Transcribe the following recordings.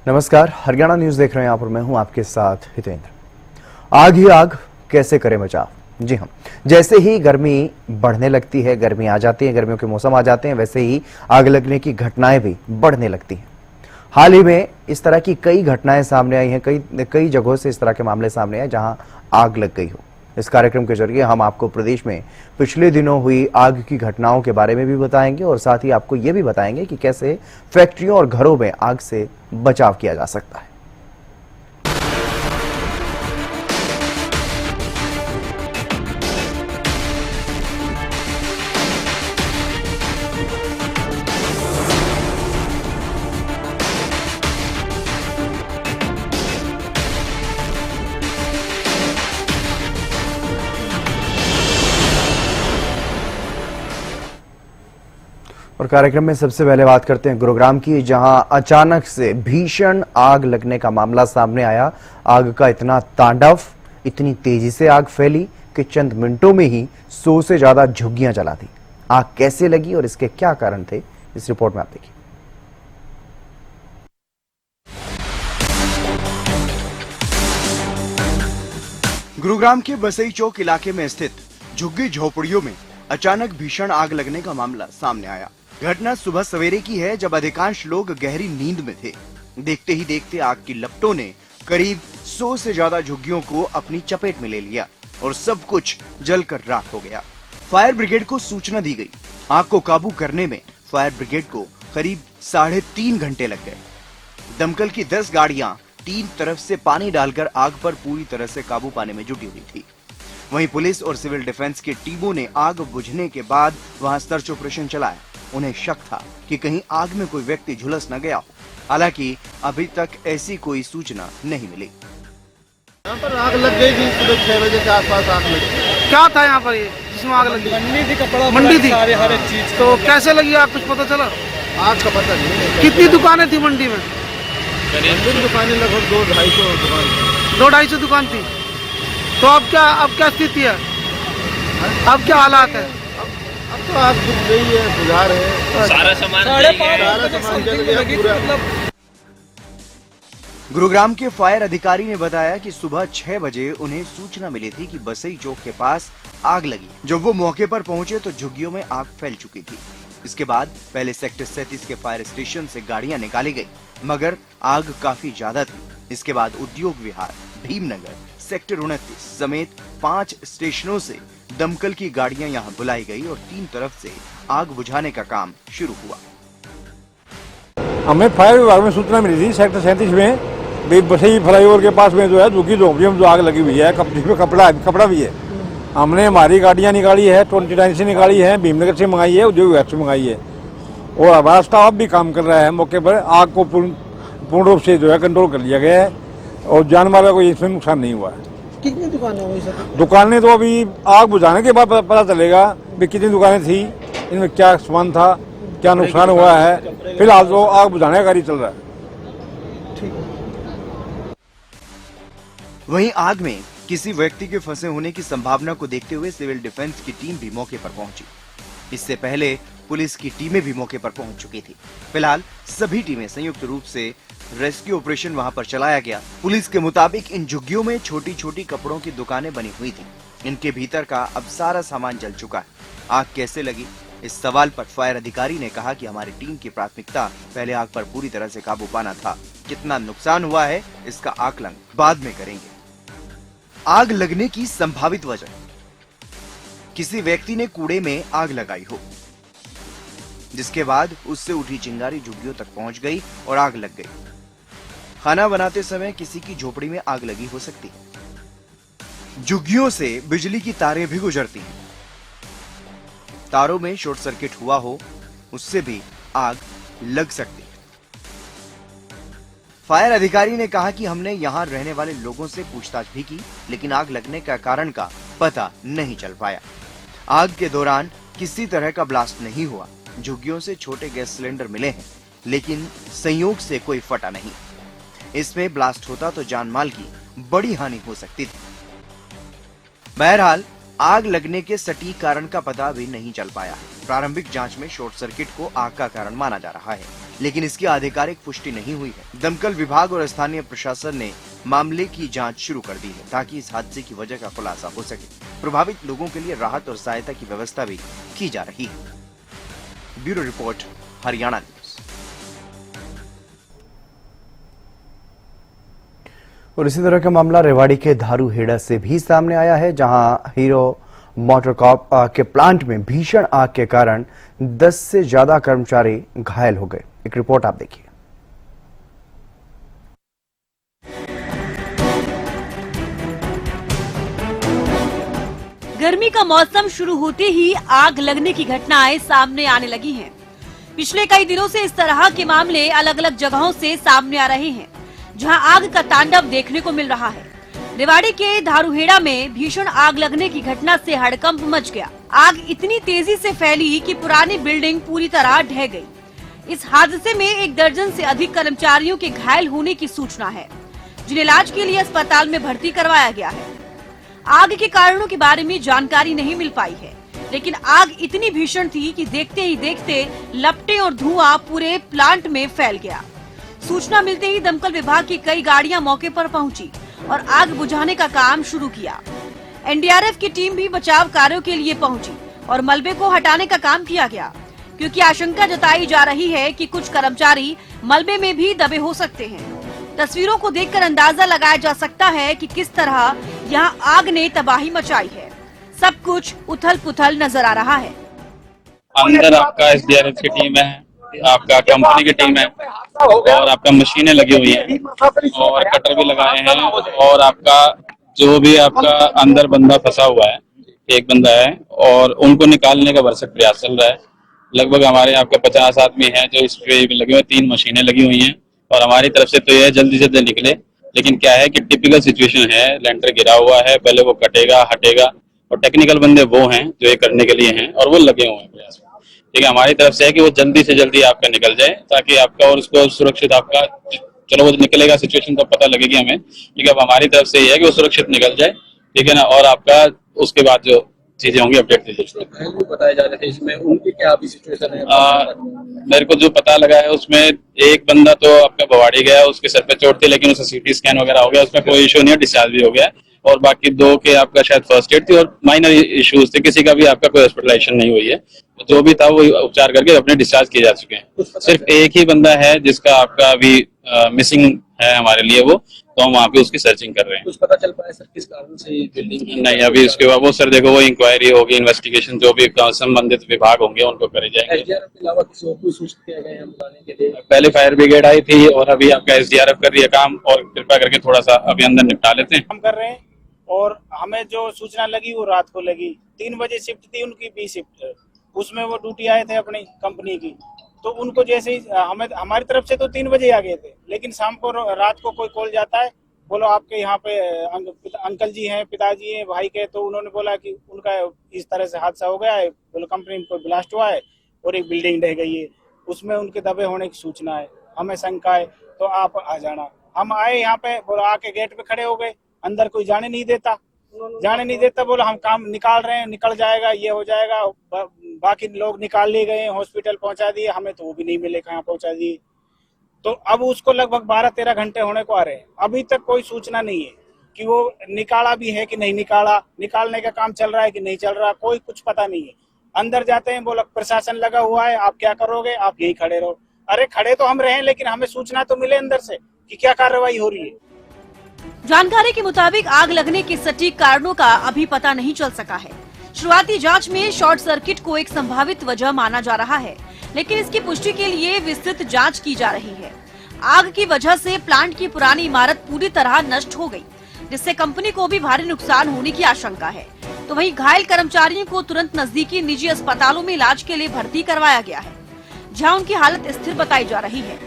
नमस्कार, हरियाणा न्यूज देख रहे हैं आप और मैं हूं आपके साथ हितेंद्र। आग ही आग, कैसे करें बचाव। जी हां, जैसे ही गर्मी बढ़ने लगती है, गर्मी आ जाती है, गर्मियों के मौसम आ जाते हैं, वैसे ही आग लगने की घटनाएं भी बढ़ने लगती हैं। हाल ही में इस तरह की कई घटनाएं सामने आई हैं, कई जगहों से इस तरह के मामले सामने आए जहां आग लग गई हो। इस कार्यक्रम के जरिए हम आपको प्रदेश में पिछले दिनों हुई आग की घटनाओं के बारे में भी बताएंगे और साथ ही आपको ये भी बताएंगे कि कैसे फैक्ट्रियों और घरों में आग से बचाव किया जा सकता है। और कार्यक्रम में सबसे पहले बात करते हैं गुरुग्राम की, जहां अचानक से भीषण आग लगने का मामला सामने आया। आग का इतना तांडव, इतनी तेजी से आग फैली कि चंद मिनटों में ही 100 से ज्यादा झुग्गियां जला दी। आग कैसे लगी और इसके क्या कारण थे, इस रिपोर्ट में आप देखिए। गुरुग्राम के बसई चौक इलाके में स्थित झुग्गी झोपड़ियों में अचानक भीषण आग लगने का मामला सामने आया। घटना सुबह सवेरे की है, जब अधिकांश लोग गहरी नींद में थे। देखते ही देखते आग की लपटों ने करीब 100 से ज्यादा झुग्गियों को अपनी चपेट में ले लिया और सब कुछ जलकर राख हो गया। फायर ब्रिगेड को सूचना दी गई। आग को काबू करने में फायर ब्रिगेड को करीब 3.5 घंटे लग गए। दमकल की 10 गाड़ियां 3 तरफ से पानी डालकर आग पर पूरी तरह से काबू पाने में जुटी हुई थी। वहीं पुलिस और सिविल डिफेंस की टीमों ने आग बुझने के बाद वहां सर्च ऑपरेशन चलाया। उन्हें शक था कि कहीं आग में कोई व्यक्ति झुलस न गया हो। हालांकि अभी तक ऐसी कोई सूचना नहीं मिली। यहाँ पर आग लग गई थी सुबह 6 बजे के आसपास आग लगी। क्या था यहाँ पर ये जिसमें आग लगी? मंडी थी, कपड़ा मंडी थी, सारे हर एक चीज। तो कैसे लगी आग, कुछ पता चला? आग का पता नहीं। कितनी दुकानें थी मंडी में? दुकानें लगभग 200-250 दुकान थी। 200-250 दुकान थी। तो अब क्या स्थिति है, अब क्या हालात है? अब तो आग बुझ गई है, बुझा रहे हैं। सारा सामान जल गया पूरा। गुरुग्राम के फायर अधिकारी ने बताया कि सुबह 6 बजे उन्हें सूचना मिली थी कि बसई चौक के पास आग लगी। जब वो मौके पर पहुंचे तो झुग्गियों में आग फैल चुकी थी। इसके बाद पहले सेक्टर 37 के फायर स्टेशन से गाड़ियां निकाली गई, मगर आग काफी ज्यादा थी। इसके बाद उद्योग विहार, भीमनगर, सेक्टर 29 समेत 5 स्टेशनों से दमकल की गाड़ियां यहां बुलाई गई और 3 तरफ से आग बुझाने का काम शुरू हुआ। हमें फायर विभाग में सूचना मिली थी सेक्टर 37 में बसई फ्लाईओवर के पास में जो है झुग्गी झोपड़ियों में जो आग लगी हुई है, जिसमें कपड़ा भी है। हमने हमारी गाड़ियां निकाली है, 29 से निकाली है, भीमनगर से मंगाई है, उद्योग विभाग से मंगाई है और हमारा स्टाफ भी काम कर रहा है। मौके पर आग को पूर्ण रूप से जो है कंट्रोल कर लिया गया है और जान माल का कोई इसमें नुकसान नहीं हुआ है। कितनी दुकानें हुई सर? दुकानें तो अभी आग बुझाने के बाद पता चलेगा कि कितनी दुकानें थी, इनमें क्या सामान था, क्या नुकसान हुआ है। फिलहाल तो आग बुझाने का कार्य चल रहा है। वहीं आग में किसी व्यक्ति के फंसे होने की संभावना को देखते हुए सिविल डिफेंस की टीम भी मौके पर पहुंची। इससे पहले पुलिस की टीमें भी मौके पर पहुंच चुकी थी। फिलहाल सभी टीमें संयुक्त रूप से रेस्क्यू ऑपरेशन वहां पर चलाया गया। पुलिस के मुताबिक इन झुग्गियों में छोटी छोटी कपड़ों की दुकानें बनी हुई थी। इनके भीतर का अब सारा सामान जल चुका है। आग कैसे लगी, इस सवाल पर फायर अधिकारी ने कहा कि हमारी टीम की प्राथमिकता पहले आग पर पूरी तरह से काबू पाना था। कितना नुकसान हुआ है इसका आकलन बाद में करेंगे। आग लगने की संभावित वजह, किसी व्यक्ति ने कूड़े में आग लगाई हो, जिसके बाद उससे उठी चिंगारी झुग्गियों तक पहुंच गई और आग लग गई। खाना बनाते समय किसी की झोपड़ी में आग लगी हो सकती है। झुग्गियों से बिजली की तारें भी गुजरती हैं। तारों में शॉर्ट सर्किट हुआ हो, उससे भी आग लग सकती है। फायर अधिकारी ने कहा कि हमने यहां रहने वाले लोगों से पूछताछ भी की, लेकिन आग लगने का कारण का पता नहीं चल पाया। आग के दौरान किसी तरह का ब्लास्ट नहीं हुआ। झुग्गियों से छोटे गैस सिलेंडर मिले हैं, लेकिन संयोग से कोई फटा नहीं। इसमें ब्लास्ट होता तो जान माल की बड़ी हानि हो सकती थी। बहरहाल आग लगने के सटीक कारण का पता भी नहीं चल पाया है। प्रारंभिक जांच में शॉर्ट सर्किट को आग का कारण माना जा रहा है। लेकिन इसकी आधिकारिक पुष्टि नहीं हुई है। दमकल विभाग और स्थानीय प्रशासन ने मामले की जांच शुरू कर दी है ताकि इस हादसे की वजह का खुलासा हो सके। प्रभावित लोगों के लिए राहत और सहायता की व्यवस्था भी की जा रही है। Bureau report, Haryana news. और इसी तरह का मामला रेवाड़ी के धारूहेड़ा से भी सामने आया है, जहां हीरो मोटरकॉर्प के प्लांट में भीषण आग के कारण 10 से ज्यादा कर्मचारी घायल हो गए। एक रिपोर्ट आप देखिए। गर्मी का मौसम शुरू होते ही आग लगने की घटनाएं सामने आने लगी हैं। पिछले कई दिनों से इस तरह के मामले अलग अलग जगहों से सामने आ रहे हैं, जहां आग का तांडव देखने को मिल रहा है। रेवाड़ी के धारूहेड़ा में भीषण आग लगने की घटना से हड़कंप मच गया। आग इतनी तेजी से फैली कि पुरानी बिल्डिंग पूरी तरह ढह गई। इस हादसे में 1 दर्जन से अधिक कर्मचारियों के घायल होने की सूचना है, जिन्हें इलाज के लिए अस्पताल में भर्ती करवाया गया है। आग के कारणों के बारे में जानकारी नहीं मिल पाई है, लेकिन आग इतनी भीषण थी कि देखते ही देखते लपटें और धुआं पूरे प्लांट में फैल गया। सूचना मिलते ही दमकल विभाग की कई गाड़ियां मौके पर पहुंची और आग बुझाने का काम शुरू किया। एनडीआरएफ की टीम भी बचाव कार्यों के लिए पहुंची और मलबे को हटाने का काम किया गया, क्योंकि आशंका जताई जा रही है कि कुछ कर्मचारी मलबे में भी दबे हो सकते हैं। तस्वीरों को देखकर अंदाजा लगाया जा सकता है कि किस तरह यहां आग ने तबाही मचाई है। सब कुछ उथल पुथल नजर आ रहा है। अंदर आपका एसडीआरएफ की टीम है, आपका कंपनी की टीम है और आपका मशीनें लगी हुई हैं और कटर भी लगाए हैं और आपका जो भी आपका अंदर बंदा फंसा हुआ है, एक बंदा है, और उनको निकालने का भरसक प्रयास चल रहा है। लगभग हमारे आपका 50 आदमी हैं जो इस पे लगे हुए, 3 मशीनें लगी हुई हैं और हमारी तरफ से तो यह जल्दी से जल्दी निकले। लेकिन क्या है कि टिपिकल सिचुएशन है, लेंटर गिरा हुआ है, पहले वो कटेगा हटेगा और टेक्निकल बंदे वो हैं जो ये करने के लिए हैं और वो लगे हुए हैं प्रयास में। ठीक है, हमारी तरफ से है कि वो जल्दी से जल्दी आपका निकल जाए ताकि आपका और उसको सुरक्षित आपका, चलो वो निकलेगा सिचुएशन तो पता लगेगी हमें, ठीक है। अब हमारी तरफ से ये है कि वो सुरक्षित निकल जाए, ठीक है ना, और आपका उसके बाद जो चीजें होंगी अपडेट दीजिए। बताए जा रहे थे इसमें उनकी क्या अभी सिचुएशन है? मेरे को जो पता लगा है उसमें एक बंदा तो आपका भवाड़ी गया, उसके सर पे चोट थी, लेकिन उसे सीटी स्कैन वगैरह हो गया, उसमें कोई इशू नहीं है, डिस्चार्ज भी हो गया। और बाकी 2 के आपका शायद फर्स्ट एड थी और माइनर इश्यूज थे, किसी का भी आपका कोई हॉस्पिटलाइजेशन नहीं हुई है। तो जो भी था वो उपचार करके अपने डिस्चार्ज किए जा चुके हैं। सिर्फ एक ही बंदा है जिसका आपका अभी मिसिंग है हमारे लिए, वो तो हम वहाँ पे उसकी सर्चिंग कर रहे हैं। कुछ पता चल पाया सर किस कारण से ये बिल्डिंग? नहीं, अभी उसके बाद वो सर देखो वो इंक्वायरी होगी, इन्वेस्टिगेशन जो भी संबंधित विभाग होंगे उनको करे जाएंगे। एसडीआरएफ के अलावा किसी और को सूचित किया गया है बताने के लिए? पहले फायर ब्रिगेड आई थी और अभी आपका एसडीआरएफ कर रही है काम, और कृपा करके थोड़ा सा अभी अंदर निपटा लेते हैं। काम कर रहे हैं और हमें जो सूचना लगी वो रात को लगी। 3 बजे शिफ्ट थी उनकी, बी शिफ्ट, उसमें वो ड्यूटी आए थे अपनी कंपनी की। तो उनको जैसे ही हमें, हमारी तरफ से तो 3 बजे आ गए थे, लेकिन शाम को रात को कोई कॉल जाता है, बोलो आपके यहाँ पे अंकल जी हैं, पिताजी हैं, भाई के, तो उन्होंने बोला कि उनका इस तरह से हादसा हो गया है, बोलो कंपनी में कोई ब्लास्ट हुआ है और एक बिल्डिंग ढह गई है, उसमें उनके दबे होने की सूचना है, हमें शंका है, तो आप आ जाना। हम आए यहाँ पे, बोलो आके गेट पे खड़े हो गए, अंदर कोई जाने नहीं देता, बोलो हम काम निकाल रहे हैं, निकल जाएगा, ये हो जाएगा। बाकी लोग निकाल लिए गए, हॉस्पिटल पहुंचा दिए, हमें तो वो भी नहीं मिले कहाँ पहुंचा दिए। तो अब उसको लगभग 12-13 घंटे होने को आ रहे हैं, अभी तक कोई सूचना नहीं है कि वो निकाला भी है कि नहीं निकाला, निकालने का काम चल रहा है कि नहीं चल रहा, कोई कुछ पता नहीं है। अंदर जाते हैं, बोला प्रशासन लगा हुआ है, आप क्या करोगे, आप यही खड़े रहो। अरे खड़े तो हम रहे, लेकिन हमें सूचना तो मिले अंदर से कि क्या कार्रवाई हो रही है। जानकारी के मुताबिक आग लगने के सटीक कारणों का अभी पता नहीं चल सका है। शुरुआती जांच में शॉर्ट सर्किट को एक संभावित वजह माना जा रहा है, लेकिन इसकी पुष्टि के लिए विस्तृत जांच की जा रही है। आग की वजह से प्लांट की पुरानी इमारत पूरी तरह नष्ट हो गई, जिससे कंपनी को भी भारी नुकसान होने की आशंका है। तो वहीं घायल कर्मचारियों को तुरंत नजदीकी निजी अस्पतालों में इलाज के लिए भर्ती करवाया गया है, जहां उनकी हालत स्थिर बताई जा रही है।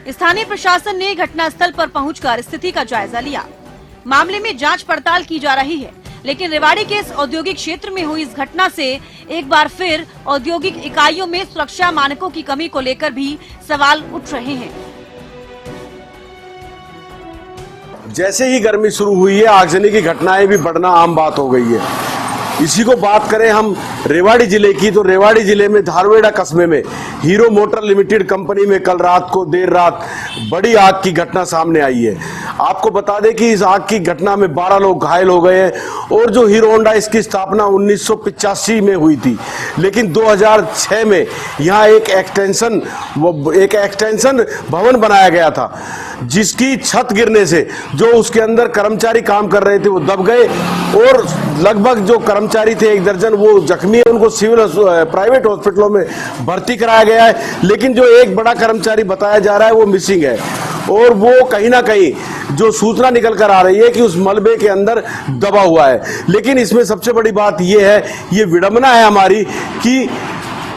स्थानीय प्रशासन ने घटनास्थल पर पहुंचकर स्थिति का जायजा लिया। मामले में जांच पड़ताल की जा रही है, लेकिन रेवाड़ी के इस औद्योगिक क्षेत्र में हुई इस घटना से एक बार फिर औद्योगिक इकाइयों में सुरक्षा मानकों की कमी को लेकर भी सवाल उठ रहे हैं। जैसे ही गर्मी शुरू हुई है, आगजनी की घटनाएं भी बढ़ना आम बात हो गई है। इसी को बात करें हम रेवाड़ी जिले की, तो रेवाड़ी जिले में धारवेड़ा कस्बे में हीरो मोटर लिमिटेड कंपनी में कल रात को देर रात बड़ी आग की घटना सामने आई है। आपको बता दें कि इस आग की घटना में 12 लोग घायल हो गए हैं और जो हीरो होंडा, इसकी स्थापना 1985 में हुई थी, लेकिन 2006 में यहाँ एक एक्सटेंशन भवन बनाया गया था, जिसकी छत गिरने से जो उसके अंदर कर्मचारी काम कर रहे थे वो दब गए और लगभग जो कर्मचारी थे 1 दर्जन वो जख्मी है। उनको सिविल प्राइवेट हॉस्पिटलों में भर्ती कराया गया है, लेकिन जो एक बड़ा कर्मचारी बताया जा रहा है वो मिसिंग है और वो कहीं ना कहीं जो सूचना निकल कर आ रही है कि उस मलबे के अंदर दबा हुआ है। लेकिन इसमें सबसे बड़ी बात यह है, ये विडंबना है हमारी कि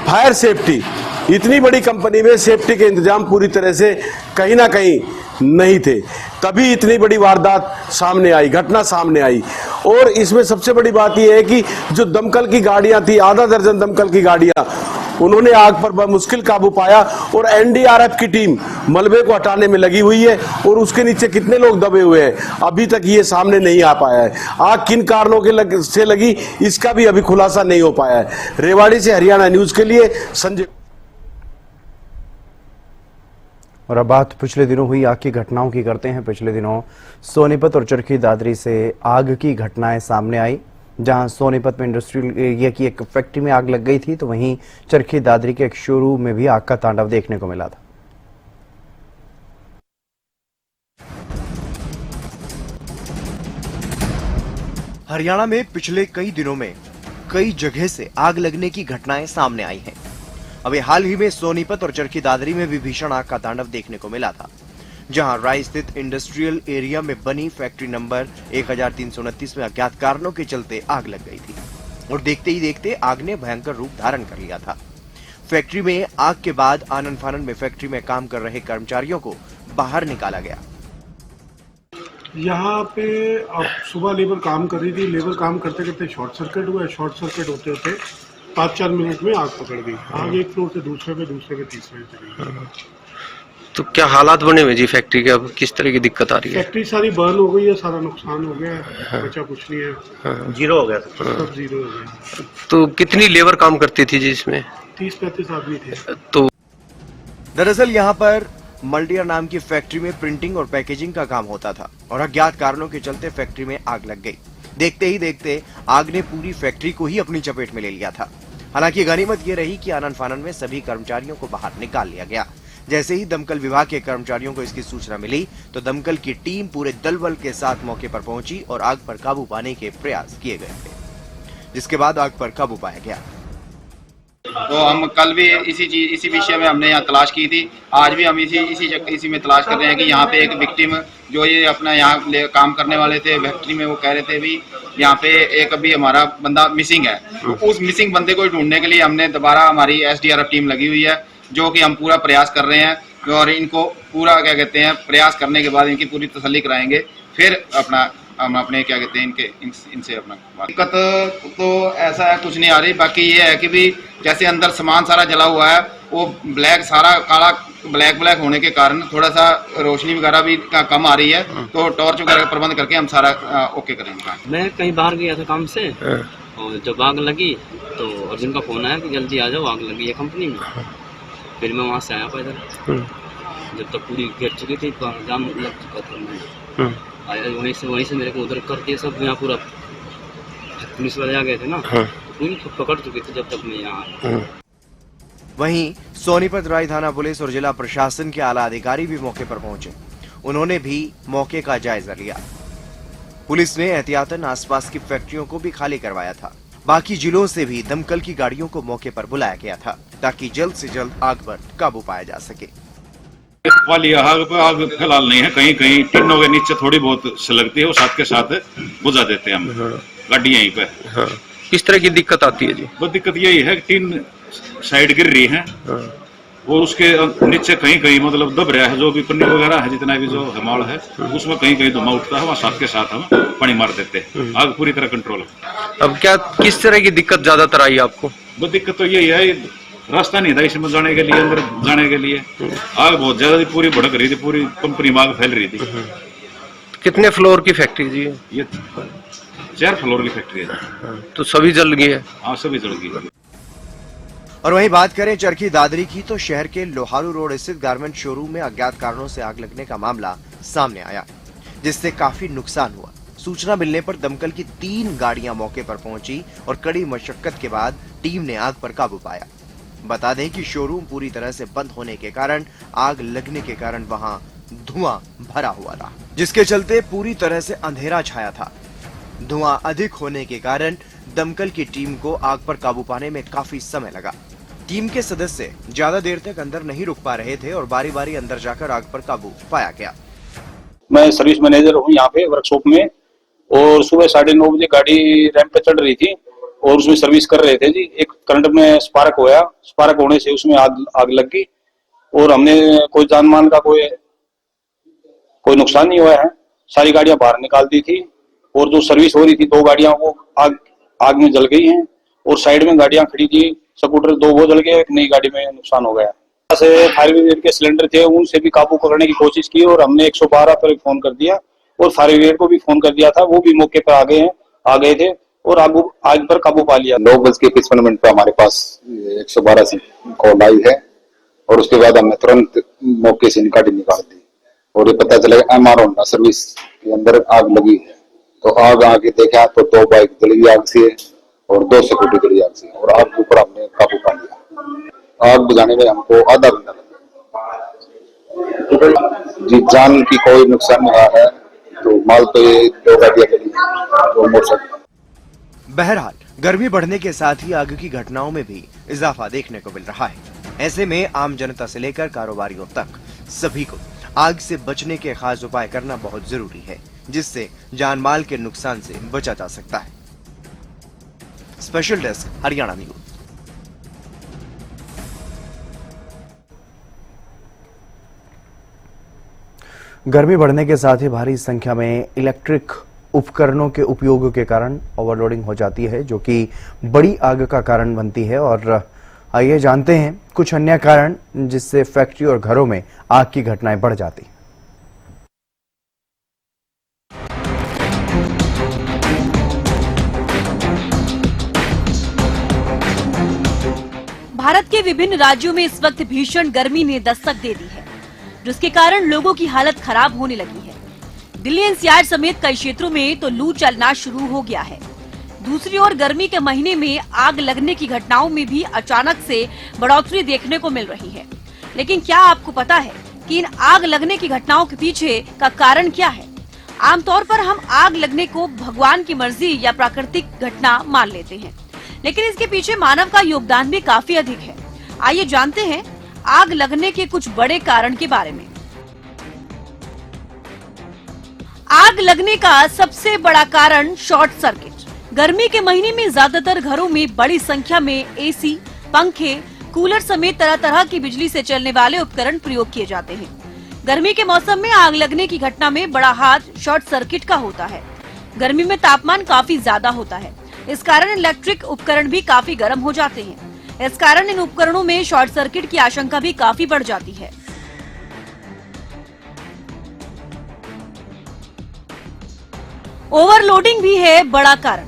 फायर सेफ्टी, इतनी बड़ी कंपनी में सेफ्टी के इंतजाम पूरी तरह से कहीं ना कहीं नहीं थे, तभी इतनी बड़ी वारदात सामने आई, घटना सामने आई। और इसमें सबसे बड़ी बात यह है कि जो दमकल की गाड़ियां थी, आधा दर्जन दमकल की गाड़ियां, उन्होंने आग पर मुश्किल काबू पाया और एनडीआरएफ की टीम मलबे को हटाने में लगी हुई है और उसके नीचे कितने लोग दबे हुए हैं अभी तक ये सामने नहीं आ पाया है। आग किन कारणों के से लगी इसका भी अभी खुलासा नहीं हो पाया है। रेवाड़ी से हरियाणा न्यूज के लिए संजय। और अब बात पिछले दिनों हुई आग की घटनाओं की करते हैं। पिछले दिनों सोनीपत और चरखी दादरी से आग की घटनाएं सामने आई, जहां सोनीपत में इंडस्ट्रियल एरिया की एक फैक्ट्री में आग लग गई थी, तो वहीं चरखी दादरी के एक शोरूम में भी आग का तांडव देखने को मिला था। हरियाणा में पिछले कई दिनों में कई जगह से आग लगने की घटनाएं सामने आई हैं। अभी हाल ही में सोनीपत और चरखी दादरी में भी भीषण आग का तांडव देखने को मिला था, जहां राय स्थित इंडस्ट्रियल एरिया में बनी फैक्ट्री नंबर 1329 में अज्ञात कारणों के चलते आग लग गई थी और देखते ही देखते आग ने भयंकर रूप धारण कर लिया था। फैक्ट्री में आग के बाद आनन फानन में फैक्ट्री में काम कर रहे कर्मचारियों को बाहर निकाला गया। यहाँ पे अब सुबह लेबर काम कर रही थी, लेबर काम करते करते शॉर्ट सर्किट हुआ। शॉर्ट सर्किट होते होते 5-4 मिनट में आग पकड़ गई। आग एक फ्लोर से दूसरे पे तीसरे पे चली गई। तो क्या हालात बने हुए जी फैक्ट्री के? अब किस तरह की दिक्कत आ रही है? फैक्ट्री सारी बर्न हो गई है, सारा नुकसान हो गया है, बचा कुछ नहीं है, जीरो हो गया। सब जीरो हो गया। तो कितनी लेबर काम करती थी जी इसमें? 30-35 आदमी थे। तो दरअसल यहाँ पर मल्टियर नाम की फैक्ट्री में प्रिंटिंग और पैकेजिंग का काम होता था और अज्ञात कारणों के चलते फैक्ट्री में आग लग गई। देखते ही देखते आग ने पूरी फैक्ट्री को ही अपनी चपेट में ले लिया था। हालांकि गनीमत ये रही कि आनन फानन में सभी कर्मचारियों को बाहर निकाल लिया गया। जैसे ही दमकल विभाग के कर्मचारियों को इसकी सूचना मिली तो दमकल की टीम पूरे दल बल के साथ मौके पर पहुंची और आग पर काबू पाने के प्रयास किए गए थे, जिसके बाद आग पर काबू पाया गया। तो हम कल भी इसी विषय में हमने यहाँ तलाश की थी, आज भी हम इसी में तलाश कर रहे हैं कि यहाँ पे एक विक्टिम जो ये अपना यहाँ काम करने वाले थे फैक्ट्री में, वो कह रहे थे भी यहाँ पे एक अभी हमारा बंदा मिसिंग है। तो उस मिसिंग बंदे को ढूंढने के लिए हमने दोबारा हमारी एसडीआरएफ टीम लगी हुई है, जो कि हम पूरा प्रयास कर रहे हैं और इनको पूरा क्या कहते हैं प्रयास करने के बाद इनकी पूरी तसल्ली कराएंगे, फिर हम अपने क्या कहते हैं इनसे अपना दिक्कत तो ऐसा है कुछ नहीं आ रही। बाकी ये है कि भी जैसे अंदर सामान सारा जला हुआ है, वो ब्लैक सारा काला ब्लैक होने के कारण थोड़ा सा रोशनी वगैरह भी कम आ रही है, तो टॉर्च वगैरह का प्रबंध करके हम सारा ओके करेंगे। मैं कहीं बाहर गया था काम से और जब आग लगी तो अर्जुन का फोन आया कि जल्दी आ जाओ, आग लगी है कंपनी में। फिर मैं वहाँ से आया पैदल, जब तक पूरी गिर चुकी थी, जाम लग चुका था। मैं आया वहीं से मेरे को उधर कर दिया सब। यहाँ पूरा पुलिस वाले आ गए थे ना, पूरी पकड़ चुकी थी जब तक मैं यहाँ। वहीं सोनीपत राय थाना पुलिस और जिला प्रशासन के आला अधिकारी भी मौके पर पहुंचे। उन्होंने भी मौके का जायजा लिया। पुलिस ने एहतियातन आसपास की फैक्ट्रियों को भी खाली करवाया था। बाकी जिलों से भी दमकल की गाड़ियों को मौके पर बुलाया गया था ताकि जल्द से जल्द आग पर काबू पाया जा सके। वाली आग पर आग फिलहाल नहीं है, कहीं कहीं टिन्नों के नीचे थोड़ी बहुत सुलगती है, वो साथ के साथ बुझा देते हैं हम गाड़ी यहीं पे। किस तरह की दिक्कत आती है जी? वो दिक्कत यही है कि टीन साइड गिर रही है, वो उसके नीचे कहीं कहीं मतलब दब रहा है, जो भी पन्नी वगैरह है, जितना भी जो हमाल है उसमें कहीं कहीं धुआं उठता है, वहाँ साथ के साथ हम पानी मार देते हैं। आग पूरी तरह कंट्रोल है। अब क्या किस तरह की दिक्कत ज्यादातर आई आपको? वो दिक्कत तो यही है, रास्ता नहीं था इसमें जाने के लिए, अंदर जाने के लिए। आग बहुत ज्यादा थी, पूरी भड़क रही थी, पूरी कंपनी में आग फैल रही थी। कितने फ्लोर की फैक्ट्री जी? ये 4 फ्लोर की फैक्ट्री है। तो सभी जल गई है? हाँ, सभी जल गई। और वहीं बात करें चरखी दादरी की, तो शहर के लोहारू रोड स्थित गारमेंट शोरूम में अज्ञात कारणों से आग लगने का मामला सामने आया, जिससे काफी नुकसान हुआ। सूचना मिलने पर दमकल की 3 गाड़ियां मौके पर पहुंची और कड़ी मशक्कत के बाद टीम ने आग पर काबू पाया। बता दें कि शोरूम पूरी तरह से बंद होने के कारण आग लगने के कारण वहां धुआं भरा हुआ था, जिसके चलते पूरी तरह से अंधेरा छाया था। धुआं अधिक होने के कारण दमकल की टीम को आग पर काबू पाने में काफी समय लगा। टीम के सदस्य ज्यादा देर तक अंदर नहीं रुक पा रहे थे और बारी बारी अंदर जाकर आग पर काबू पाया गया। मैं सर्विस मैनेजर हूँ यहाँ पे वर्कशॉप में, और सुबह 9:30 बजे गाड़ी रैंप पे चढ़ रही थी और उसमें सर्विस कर रहे थे जी। एक करंट में स्पार्क होया, स्पार्क होने से उसमें आग लग गई और हमने कोई जान मान का कोई नुकसान नहीं हुआ है। सारी गाड़ियां बाहर निकाल दी थी और जो सर्विस हो रही थी 2 गाड़ियां वो आग में जल गई हैं और साइड में गाड़ियां खड़ी थी, स्कूटर 2 वो जल गए, एक नई गाड़ी में नुकसान हो गया। से फायर ब्रिगेड के सिलेंडर थे, उनसे भी काबू करने की कोशिश की और हमने 112 पर फोन कर दिया और फायर ब्रिगेड को भी फोन कर दिया था, वो भी मौके पर आ गए थे और आग पर काबू पा लिया। 9:55 पर हमारे पास 112 से कॉल आई है और उसके बाद हमने तुरंत मौके से गाड़ी निकाल दी और ये पता चला MR होंडा सर्विस के अंदर आग लगी है। तो आग आके देखा तो 2 बाइक जली आग से और 2 स्कूटी जली आग से और आग के ऊपर हमने काबू पा लिया। आग बुझाने में हमको आधा घंटा लगा जी। जान की कोई नुकसान नहीं हुआ है, तो माल पे 2 गाड़ियां जली, 2 मोटरसाइकिल। बहरहाल गर्मी बढ़ने के साथ ही आग की घटनाओं में भी इजाफा देखने को मिल रहा है। ऐसे में आम जनता से लेकर कारोबारियों तक सभी को आग से बचने के खास उपाय करना बहुत जरूरी है, जिससे जान माल के नुकसान से बचा जा सकता है। Special desk Haryana news. गर्मी बढ़ने के साथ ही भारी संख्या में इलेक्ट्रिक उपकरणों के उपयोग के कारण ओवरलोडिंग हो जाती है, जो कि बड़ी आग का कारण बनती है। और आइए जानते हैं कुछ अन्य कारण जिससे फैक्ट्री और घरों में आग की घटनाएं बढ़ जाती। भारत के विभिन्न राज्यों में इस वक्त भीषण गर्मी ने दस्तक दे दी है, जिसके कारण लोगों की हालत खराब होने लगी है। दिल्ली एनसीआर समेत कई क्षेत्रों में तो लू चलना शुरू हो गया है। दूसरी ओर गर्मी के महीने में आग लगने की घटनाओं में भी अचानक से बढ़ोतरी देखने को मिल रही है। लेकिन क्या आपको पता है कि इन आग लगने की घटनाओं के पीछे का कारण क्या है? आमतौर पर हम आग लगने को भगवान की मर्जी या प्राकृतिक घटना मान लेते हैं, लेकिन इसके पीछे मानव का योगदान भी काफी अधिक है। आइए जानते हैं आग लगने के कुछ बड़े कारण के बारे में। आग लगने का सबसे बड़ा कारण शॉर्ट सर्किट। गर्मी के महीने में ज्यादातर घरों में बड़ी संख्या में एसी, पंखे, कूलर समेत तरह तरह की बिजली से चलने वाले उपकरण प्रयोग किए जाते हैं। गर्मी के मौसम में आग लगने की घटना में बड़ा हाथ शॉर्ट सर्किट का होता है। गर्मी में तापमान काफी ज्यादा होता है, इस कारण इलेक्ट्रिक उपकरण भी काफी गर्म हो जाते हैं। इस कारण इन उपकरणों में शॉर्ट सर्किट की आशंका भी काफी बढ़ जाती है। ओवरलोडिंग भी है बड़ा कारण।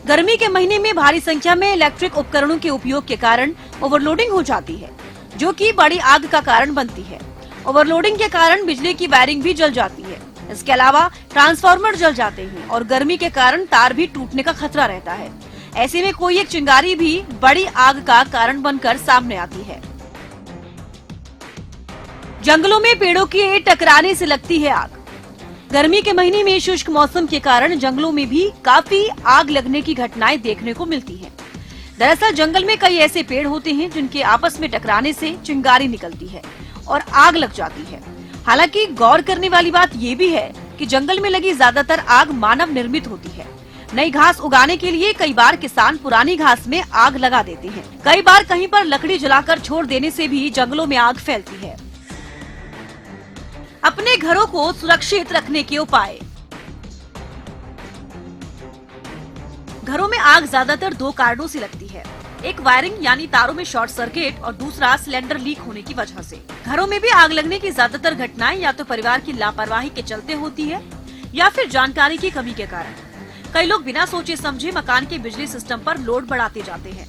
गर्मी के महीने में भारी संख्या में इलेक्ट्रिक उपकरणों के उपयोग के कारण ओवरलोडिंग हो जाती है, जो कि बड़ी आग का कारण बनती है। ओवरलोडिंग के कारण बिजली की वायरिंग भी जल जाती है। इसके अलावा ट्रांसफार्मर जल जाते हैं और गर्मी के कारण तार भी टूटने का खतरा रहता है। ऐसे में कोई एक चिंगारी भी बड़ी आग का कारण बनकर सामने आती है। जंगलों में पेड़ों के टकराने से लगती है आग। गर्मी के महीने में शुष्क मौसम के कारण जंगलों में भी काफी आग लगने की घटनाएं देखने को मिलती हैं। दरअसल जंगल में कई ऐसे पेड़ होते हैं जिनके आपस में टकराने से चिंगारी निकलती है और आग लग जाती है। हालांकि गौर करने वाली बात ये भी है कि जंगल में लगी ज्यादातर आग मानव निर्मित होती है। नई घास उगाने के लिए कई बार किसान पुरानी घास में आग लगा देते हैं। कई बार कहीं पर लकड़ी जलाकर छोड़ देने से भी जंगलों में आग फैलती है। अपने घरों को सुरक्षित रखने के उपाय। घरों में आग ज्यादातर 2 कारणों से लगती है। एक वायरिंग यानी तारों में शॉर्ट सर्किट और दूसरा सिलेंडर लीक होने की वजह से। घरों में भी आग लगने की ज्यादातर घटनाएं या तो परिवार की लापरवाही के चलते होती है या फिर जानकारी की कमी के कारण। कई लोग बिना सोचे समझे मकान के बिजली सिस्टम पर लोड बढ़ाते जाते हैं,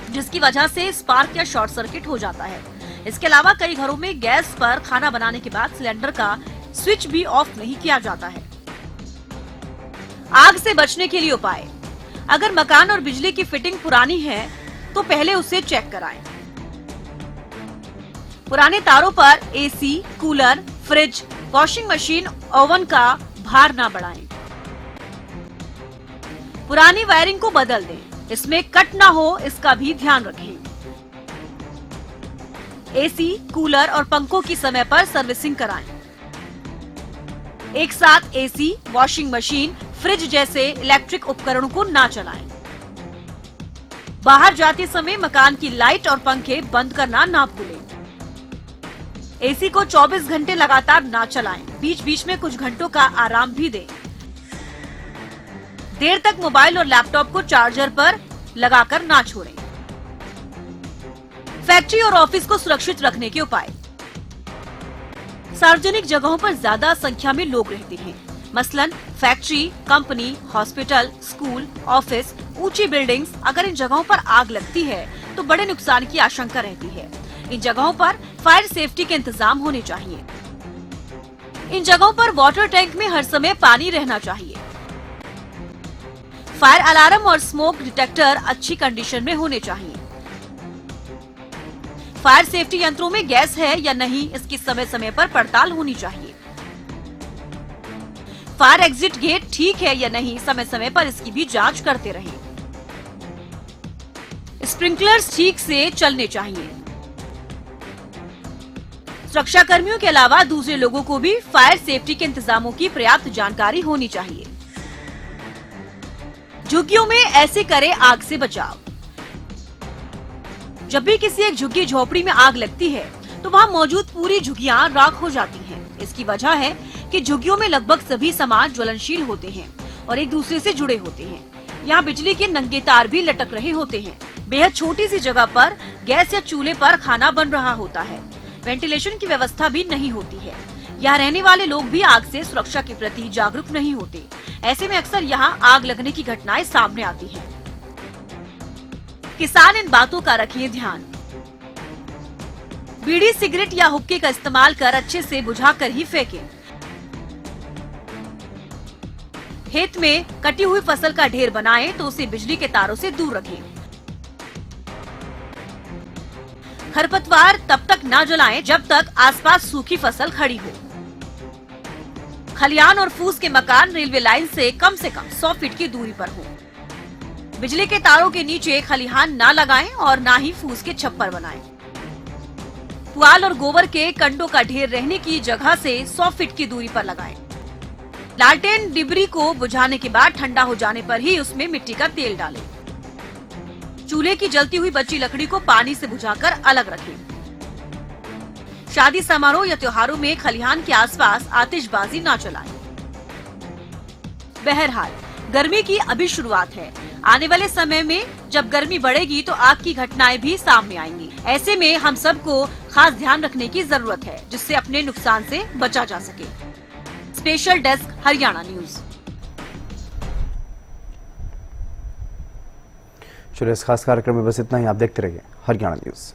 जिसकी वजह से स्पार्क या शॉर्ट सर्किट हो जाता है। इसके अलावा कई घरों में गैस पर खाना बनाने के बाद सिलेंडर का स्विच भी ऑफ नहीं किया जाता है। आग से बचने के लिए उपाय। अगर मकान और बिजली की फिटिंग पुरानी है तो पहले उसे चेक कराएं। पुराने तारों पर AC, cooler, fridge, washing machine, oven का भार ना बढ़ाएं। पुरानी वायरिंग को बदल दें, इसमें कट ना हो इसका भी ध्यान रखें। एसी, कूलर और पंखों की समय पर सर्विसिंग कराएं। एक साथ एसी, वॉशिंग मशीन, फ्रिज जैसे इलेक्ट्रिक उपकरणों को ना चलाएं। बाहर जाते समय मकान की लाइट और पंखे बंद करना ना भूलें। एसी को 24 घंटे लगातार ना चलाएं, बीच बीच में कुछ घंटों का आराम भी दें। देर तक मोबाइल और लैपटॉप को चार्जर पर लगाकर ना छोड़ें। फैक्ट्री और ऑफिस को सुरक्षित रखने के उपाय। सार्वजनिक जगहों पर ज्यादा संख्या में लोग रहते हैं, मसलन factory, company, hospital, school, office, ऊंची बिल्डिंग्स। अगर इन जगहों पर आग लगती है तो बड़े नुकसान की आशंका रहती है। इन जगहों पर फायर सेफ्टी के इंतजाम होने चाहिए। इन जगहों पर वाटर टैंक में हर समय पानी रहना चाहिए। फायर अलार्म और स्मोक डिटेक्टर अच्छी कंडीशन में होने चाहिए। फायर सेफ्टी यंत्रों में गैस है या नहीं, इसकी समय समय पर पड़ताल होनी चाहिए। फायर एग्जिट गेट ठीक है या नहीं, समय समय पर इसकी भी जांच करते रहें। स्प्रिंकलर्स ठीक से चलने चाहिए। सुरक्षा कर्मियों के अलावा दूसरे लोगों को भी फायर सेफ्टी के इंतजामों की पर्याप्त जानकारी होनी चाहिए। झुग्गियों में ऐसे करें आग से बचाव। जब भी किसी एक झुग्गी झोपड़ी में आग लगती है तो वहां मौजूद पूरी झुग्गियां राख हो जाती हैं। इसकी वजह है कि झुग्गियों में लगभग सभी सामान ज्वलनशील होते हैं और एक दूसरे से जुड़े होते हैं। यहाँ बिजली के नंगे तार भी लटक रहे होते हैं। बेहद छोटी सी जगह पर गैस या चूल्हे पर खाना बन रहा होता है। वेंटिलेशन की व्यवस्था भी नहीं होती है। यहाँ रहने वाले लोग भी आग से सुरक्षा के प्रति जागरूक नहीं होते। ऐसे में अक्सर यहाँ आग लगने की घटनाएं सामने आती हैं। किसान इन बातों का रखें ध्यान। बीड़ी, सिगरेट या हुक्के का इस्तेमाल कर अच्छे से बुझाकर ही फेंकें। खेत में कटी हुई फसल का ढेर बनाएं तो उसे बिजली के तारों से दूर रखें। खरपतवार तब तक न जलाएं जब तक आसपास सूखी फसल खड़ी हो। खलियान और फूस के मकान रेलवे लाइन से कम 100 फीट की दूरी पर हो। बिजली के तारों के नीचे खलिहान न लगाएं और न ही फूस के छप्पर बनाएं। पुआल और गोबर के कंडों का ढेर रहने की जगह से 100 फीट की दूरी पर लगाएं। लालटेन डिबरी को बुझाने के बाद ठंडा हो जाने पर ही उसमें मिट्टी का तेल डालें। चूल्हे की जलती हुई बची लकड़ी को पानी से बुझाकर अलग रखें। शादी समारोह या त्योहारों में खलिहान के आसपास आतिशबाजी न चलाएं। बहरहाल गर्मी की अभी शुरुआत है। आने वाले समय में जब गर्मी बढ़ेगी तो आग की घटनाएं भी सामने आएंगी। ऐसे में हम सबको खास ध्यान रखने की जरूरत है जिससे अपने नुकसान से बचा जा सके। Special desk Haryana news. चलिए इस खास कार्यक्रम में बस इतना ही। आप देखते रहिए हरियाणा न्यूज।